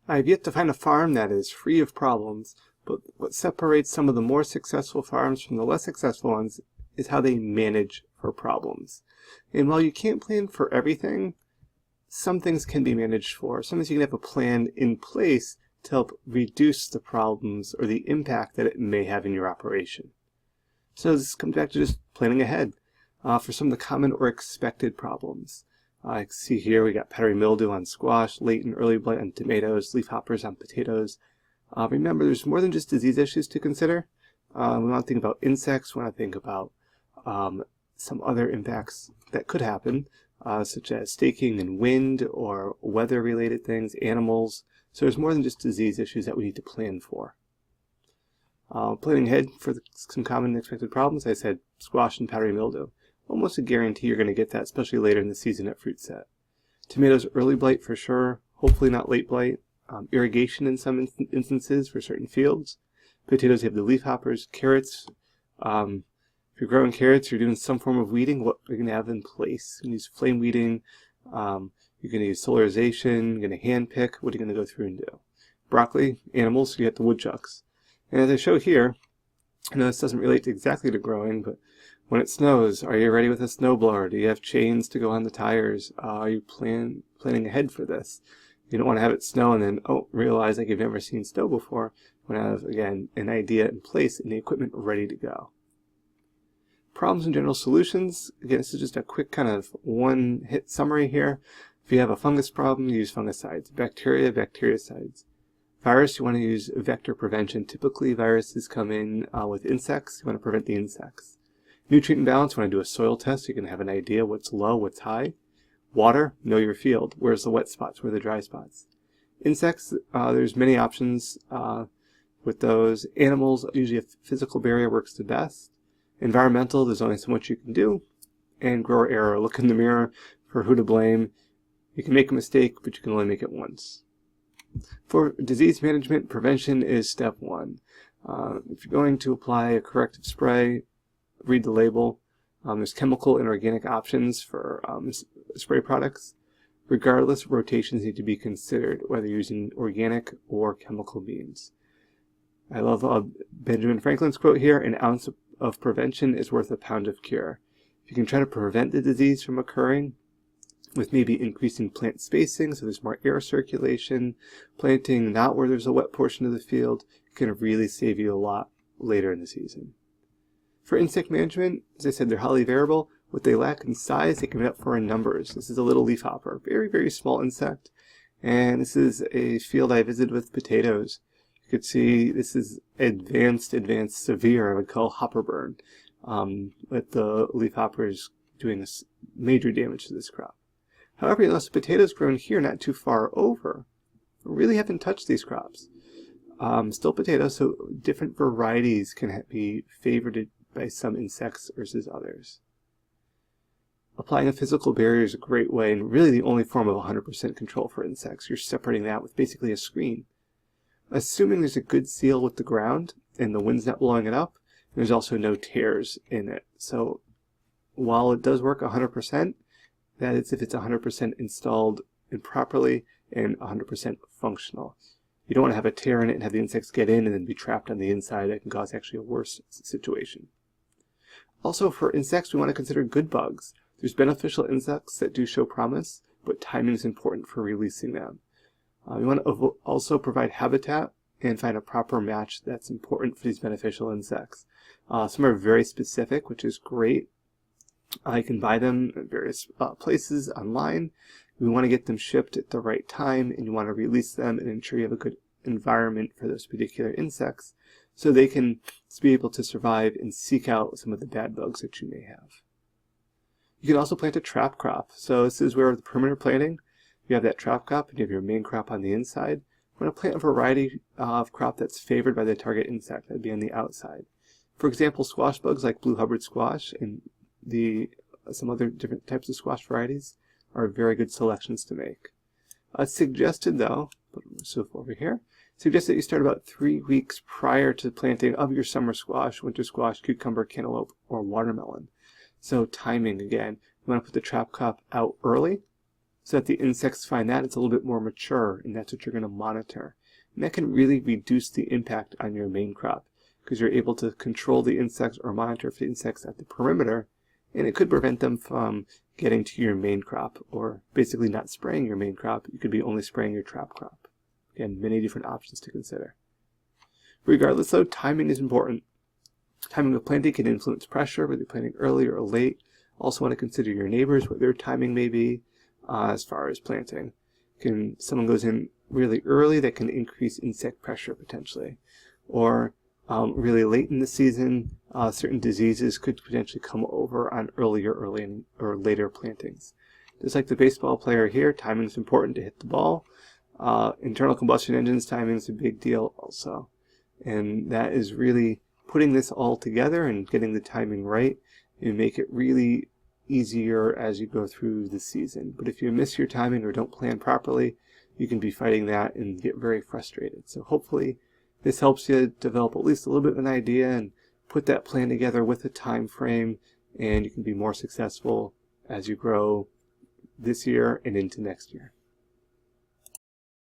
I've yet to find a farm that is free of problems, but what separates some of the more successful farms from the less successful ones is how they manage for problems. And while you can't plan for everything, some things can be managed for. Sometimes you can have a plan in place to help reduce the problems or the impact that it may have in your operation. So this comes back to just planning ahead for some of the common or expected problems. I see here we got powdery mildew on squash, late and early blight on tomatoes, leafhoppers on potatoes. Remember, there's more than just disease issues to consider. We want to think about insects, we want to think about some other impacts that could happen, such as staking and wind or weather-related things, animals. So there's more than just disease issues that we need to plan for. Planning ahead for some common and expected problems, I said squash and powdery mildew. Almost a guarantee you're going to get that, especially later in the season at fruit set. Tomatoes, early blight for sure, hopefully not late blight. Irrigation in some instances for certain fields. Potatoes, you have the leafhoppers. Carrots, if you're growing carrots, you're doing some form of weeding, what you're going to have in place. You can use flame weeding, you're going to use solarization, you're going to hand pick, what are you going to go through and do? Broccoli, animals, so you have the woodchucks. And as I show here, I know this doesn't relate exactly to growing, but when it snows, are you ready with a snowblower? Do you have chains to go on the tires? Are you planning ahead for this? You don't want to have it snow and then, realize like you've never seen snow before. You want to have, again, an idea in place and the equipment ready to go. Problems and general solutions. Again, this is just a quick kind of one-hit summary here. If you have a fungus problem, you use fungicides. Bacteria, bactericides. Virus, you want to use vector prevention. Typically, viruses come in with insects. You want to prevent the insects. Nutrient imbalance, you want to do a soil test so you can have an idea what's low, what's high. Water, know your field. Where's the wet spots? Where are the dry spots? Insects, there's many options with those. Animals, usually a physical barrier works the best. Environmental, there's only so much you can do. And grower error, look in the mirror for who to blame. You can make a mistake, but you can only make it once. For disease management, prevention is step one. If you're going to apply a corrective spray, read the label. There's chemical and organic options for spray products. Regardless, rotations need to be considered, whether you're using organic or chemical means. I love Benjamin Franklin's quote here, an ounce of prevention is worth a pound of cure. If you can try to prevent the disease from occurring, with maybe increasing plant spacing so there's more air circulation, planting not where there's a wet portion of the field, can really save you a lot later in the season. For insect management, as I said, they're highly variable. What they lack in size, they can make up for in numbers. This is a little leafhopper, very, very small insect. And this is a field I visited with potatoes. You could see this is advanced, severe, I would call hopper burn, with the leafhoppers doing major damage to this crop. However, you notice potatoes grown here not too far over really haven't touched these crops. Still potatoes, so different varieties can be favored by some insects versus others. Applying a physical barrier is a great way, and really the only form of 100% control for insects. You're separating that with basically a screen. Assuming there's a good seal with the ground and the wind's not blowing it up, there's also no tears in it. So while it does work 100%, that is if it's 100% installed improperly and 100% functional. You don't want to have a tear in it and have the insects get in and then be trapped on the inside. That can cause actually a worse situation. Also, for insects, we want to consider good bugs. There's beneficial insects that do show promise, but timing is important for releasing them. We want to also provide habitat and find a proper match that's important for these beneficial insects. Some are very specific, which is great. You can buy them at various places online. We want to get them shipped at the right time, and you want to release them and ensure you have a good environment for those particular insects so they can be able to survive and seek out some of the bad bugs that you may have. You can also plant a trap crop. So this is where the perimeter planting, you have that trap crop and you have your main crop on the inside. You want to plant a variety of crop that's favored by the target insect. That would be on the outside. For example, squash bugs like blue Hubbard squash and some other different types of squash varieties are very good selections to make. It's suggested, though, put myself over here, suggests that you start about 3 weeks prior to planting of your summer squash, winter squash, cucumber, cantaloupe, or watermelon. So timing, again, you want to put the trap crop out early so that the insects find that it's a little bit more mature, and that's what you're going to monitor. And that can really reduce the impact on your main crop, because you're able to control the insects or monitor for the insects at the perimeter, and it could prevent them from getting to your main crop, or basically not spraying your main crop. You could be only spraying your trap crop. Again, many different options to consider. Regardless though, timing is important. Timing of planting can influence pressure, whether you're planting early or late. Also want to consider your neighbors, what their timing may be as far as planting. Someone goes in really early, that can increase insect pressure potentially. Or really late in the season, certain diseases could potentially come over on early or later plantings. Just like the baseball player here, timing is important to hit the ball. Internal combustion engines, timing is a big deal also. And that is really putting this all together and getting the timing right and make it really easier as you go through the season. But if you miss your timing or don't plan properly, you can be fighting that and get very frustrated. So hopefully this helps you develop at least a little bit of an idea and put that plan together with a time frame, and you can be more successful as you grow this year and into next year.